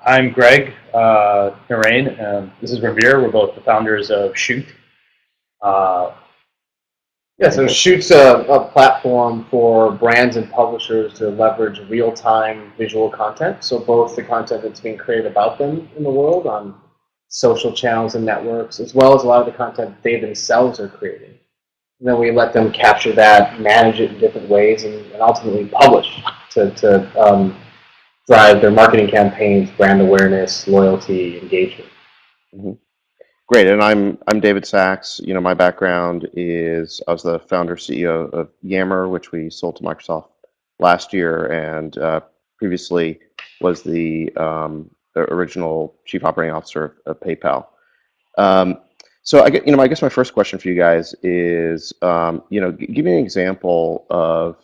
I'm Greg Narain. This is Revere. We're both the founders of Chute. Uh, Yeah, so Chute's a platform for brands and publishers to leverage real-time visual content. So both the content that's being created about them in the world on social channels and networks, as well as a lot of the content they themselves are creating. And then we let them capture that, manage it in different ways, and ultimately publish to drive their marketing campaigns, brand awareness, loyalty, engagement. Mm-hmm. Great, and I'm David Sachs. You know, my background is I was the founder CEO of Yammer, which we sold to Microsoft last year, and previously was the original chief operating officer of PayPal. So I guess my first question for you guys is, give me an example of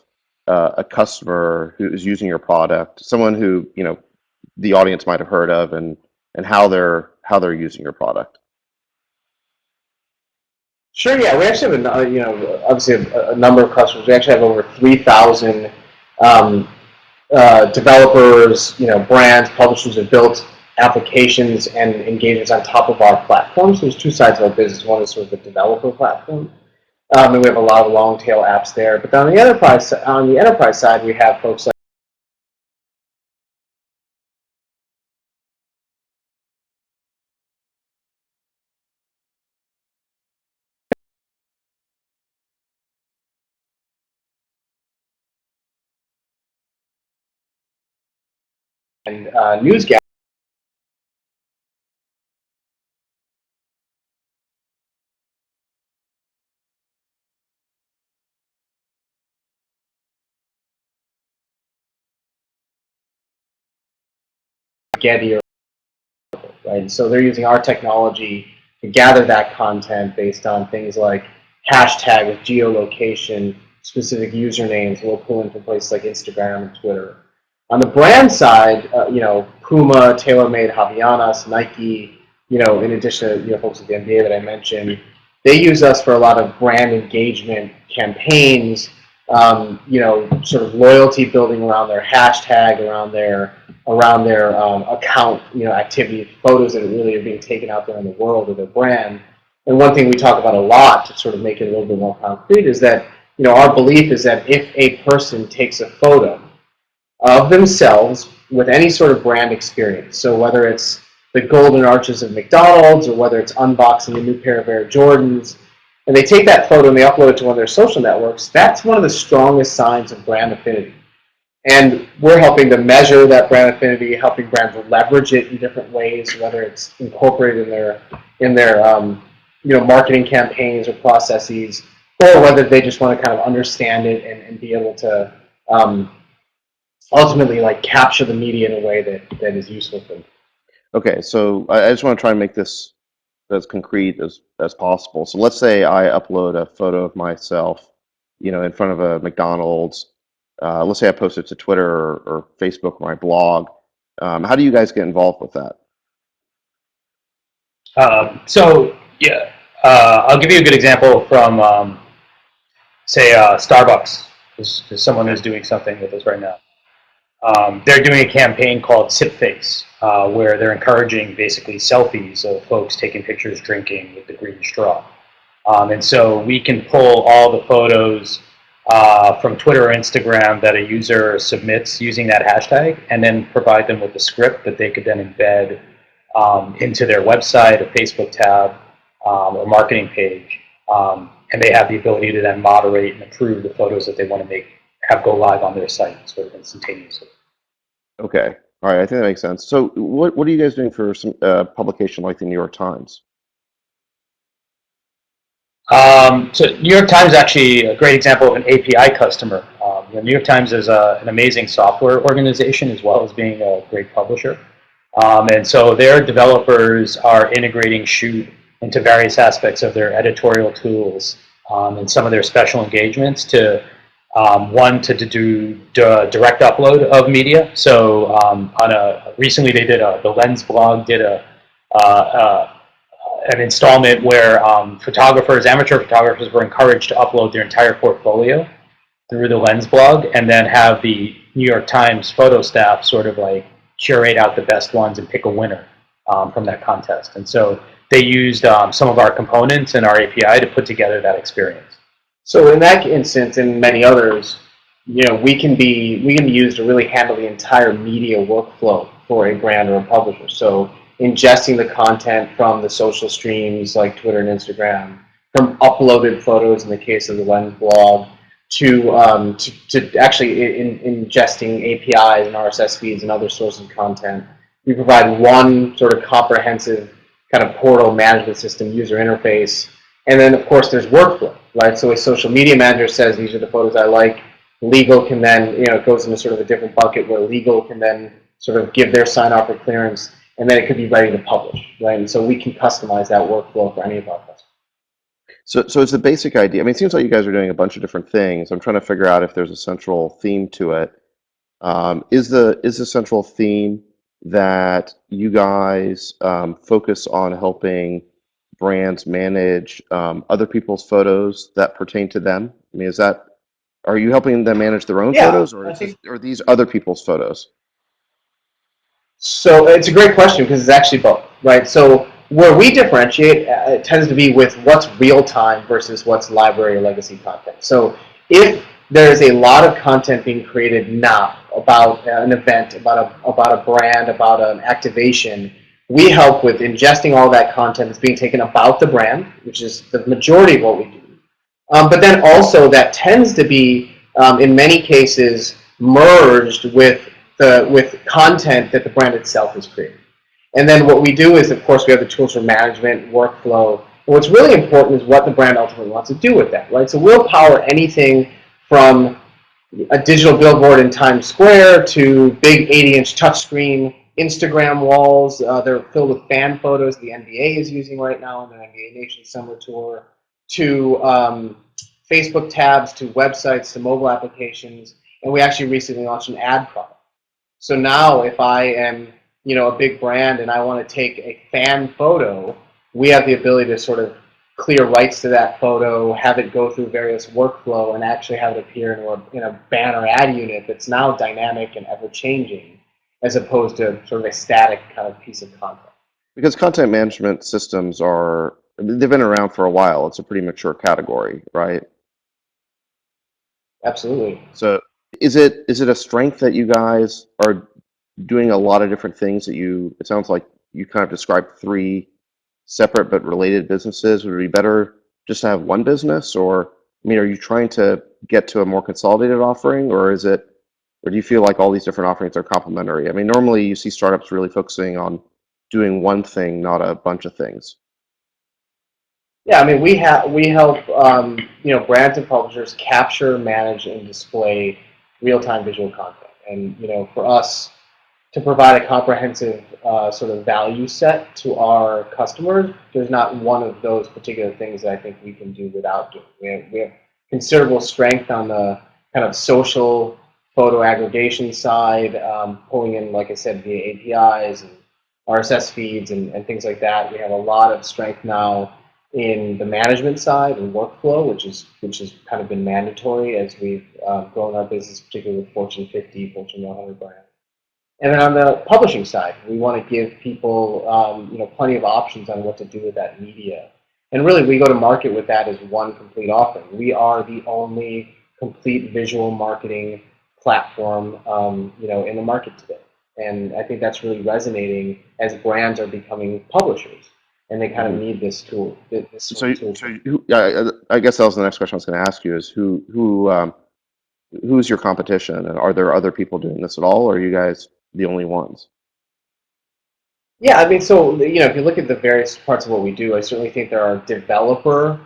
a customer who is using your product, someone who the audience might have heard of, and how they're using your product. Sure. Yeah, we actually have obviously a number of customers. We actually have over 3,000 developers, brands, publishers have built applications and engagements on top of our platform. So there's two sides of our business. One is sort of the developer platform, and we have a lot of long tail apps there. But on the enterprise side, we have folks like News Getty, right? So they're using our technology to gather that content based on things like hashtag with geolocation, specific usernames. We'll pull in from places like Instagram and Twitter. On the brand side, Puma, TaylorMade, Havaianas, Nike, in addition to folks at the NBA that I mentioned, they use us for a lot of brand engagement campaigns, sort of loyalty building around their hashtag, around their account, activity, photos that really are being taken out there in the world of their brand. And one thing we talk about a lot to sort of make it a little bit more concrete is that, our belief is that if a person takes a photo of themselves with any sort of brand experience, so whether it's the golden arches of McDonald's or whether it's unboxing a new pair of Air Jordans, and they take that photo and they upload it to one of their social networks, that's one of the strongest signs of brand affinity. And we're helping to measure that brand affinity, helping brands leverage it in different ways, whether it's incorporated in their marketing campaigns or processes, or whether they just want to kind of understand it and be able to ultimately capture the media in a way that is useful for them. Okay, so I just want to try and make this as concrete as possible. So let's say I upload a photo of myself, in front of a McDonald's. Let's say I post it to Twitter or Facebook or my blog. How do you guys get involved with that? I'll give you a good example from, say, Starbucks, is someone who's doing something with us right now. They're doing a campaign called Sip Face, where they're encouraging basically selfies of folks taking pictures drinking with the green straw. And so we can pull all the photos from Twitter or Instagram that a user submits using that hashtag, and then provide them with a script that they could then embed into their website, a Facebook tab, or marketing page. And they have the ability to then moderate and approve the photos that they want to have go live on their site sort of instantaneously. Okay, all right, I think that makes sense. So what are you guys doing for some publication like the New York Times? So New York Times is actually a great example of an API customer. New York Times is an amazing software organization as well as being a great publisher. And so their developers are integrating Chute into various aspects of their editorial tools and some of their special engagements to do direct upload of media. So recently they did the Lens blog did an installment where amateur photographers were encouraged to upload their entire portfolio through the Lens blog, and then have the New York Times photo staff sort of curate out the best ones and pick a winner from that contest. And so they used some of our components and our API to put together that experience. So in that instance and many others, we can be used to really handle the entire media workflow for a brand or a publisher. So ingesting the content from the social streams like Twitter and Instagram, from uploaded photos in the case of the Lens blog, to actually ingesting APIs and RSS feeds and other sources of content. We provide one sort of comprehensive kind of portal management system user interface. And then, of course, there's workflow, right? So a social media manager says, these are the photos I like. Legal can then, it goes into sort of a different bucket where legal can then sort of give their sign-off or clearance, and then it could be ready to publish, right? And so we can customize that workflow for any of our customers. So it's the basic idea. I mean, it seems like you guys are doing a bunch of different things. I'm trying to figure out if there's a central theme to it. Is the central theme that you guys focus on helping brands manage other people's photos that pertain to them? I mean, are you helping them manage their own photos, or are these other people's photos? So it's a great question because it's actually both, right? So where we differentiate it tends to be with what's real-time versus what's library or legacy content. So if there's a lot of content being created now about an event, about a brand, about an activation, we help with ingesting all that content that's being taken about the brand, which is the majority of what we do. But then also that tends to be, in many cases, merged with content that the brand itself is creating. And then what we do is, of course, we have the tools for management, workflow. And what's really important is what the brand ultimately wants to do with that, right? So we'll power anything from a digital billboard in Times Square to big 80-inch touchscreen Instagram walls. They're filled with fan photos the NBA is using right now on their NBA Nation Summer Tour, to Facebook tabs, to websites, to mobile applications. And we actually recently launched an ad product. So now if I am a big brand and I want to take a fan photo, we have the ability to sort of clear rights to that photo, have it go through various workflow, and actually have it appear in a banner ad unit that's now dynamic and ever-changing, as opposed to sort of a static kind of piece of content. Because content management systems they've been around for a while. It's a pretty mature category, right? Absolutely. So is it a strength that you guys are doing a lot of different things it sounds like you kind of described three separate but related businesses? Would it be better just to have one business, or I mean, are you trying to get to a more consolidated offering, or do you feel like all these different offerings are complementary? I mean, normally you see startups really focusing on doing one thing, not a bunch of things. Yeah, I mean, we help brands and publishers capture, manage, and display real-time visual content. And for us to provide a comprehensive sort of value set to our customers, there's not one of those particular things that I think we can do without doing. We have considerable strength on the kind of social photo aggregation side, pulling in, like I said, via APIs and RSS feeds and things like that. We have a lot of strength now in the management side and workflow, which has kind of been mandatory as we've grown our business, particularly with Fortune 50, Fortune 100 brands. And then on the publishing side, we want to give people plenty of options on what to do with that media. And really, we go to market with that as one complete offering. We are the only complete visual marketing platform in the market today. And I think that's really resonating as brands are becoming publishers, and they kind of need this tool. I guess that was the next question I was going to ask you: is who's your competition, and are there other people doing this at all, or are you guys the only ones? Yeah, I mean, so if you look at the various parts of what we do, I certainly think there are developer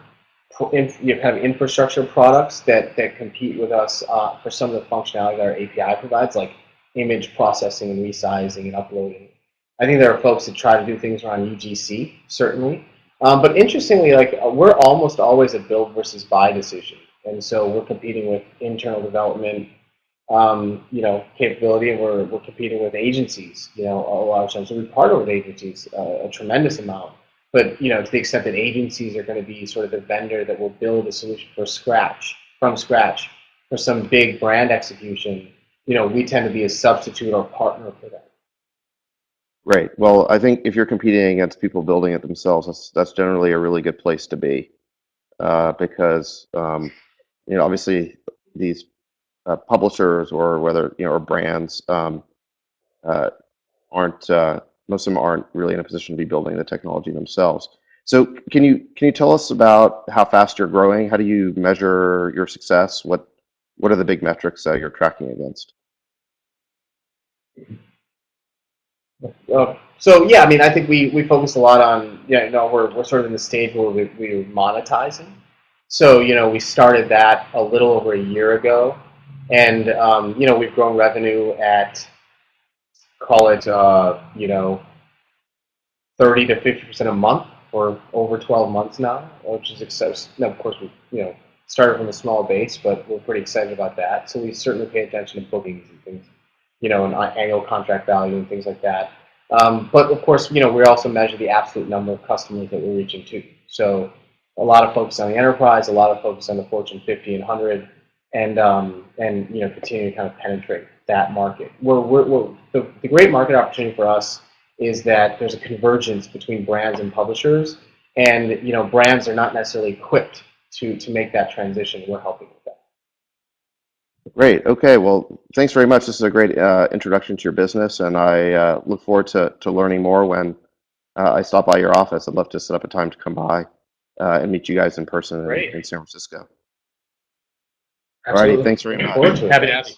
kind of infrastructure products that compete with us for some of the functionality that our API provides, like image processing and resizing and uploading. I think there are folks that try to do things around UGC, certainly. But interestingly, we're almost always a build versus buy decision. And so we're competing with internal development, capability, and we're competing with agencies, a lot of times. So we partner with agencies a tremendous amount. But, to the extent that agencies are going to be sort of the vendor that will build a solution from scratch, for some big brand execution, we tend to be a substitute or partner for that. Right. Well, I think if you're competing against people building it themselves, that's generally a really good place to be, because obviously these publishers or whether or brands uh, aren't most of them aren't really in a position to be building the technology themselves. So can you tell us about how fast you're growing? How do you measure your success? What are the big metrics that you're tracking against? So yeah, I mean, I think we focus a lot on, we're sort of in the stage where we're monetizing. So we started that a little over a year ago, and we've grown revenue at, call it 30 to 50% a month for over 12 months now, which is excessive. Now, of course, we started from a small base, but we're pretty excited about that. So we certainly pay attention to bookings and things, and annual contract value and things like that. But of course, we also measure the absolute number of customers that we're reaching to. So a lot of focus on the enterprise, a lot of focus on the Fortune 50 and 100, and continue to kind of penetrate that market. The great market opportunity for us is that there's a convergence between brands and publishers, and brands are not necessarily equipped to make that transition. We're helping with that. Great. Okay. Well, thanks very much. This is a great introduction to your business, and I look forward to learning more when I stop by your office. I'd love to set up a time to come by and meet you guys in person Great. in San Francisco. All righty. Absolutely. Thanks very Looking much. forward to it. Happy to have you.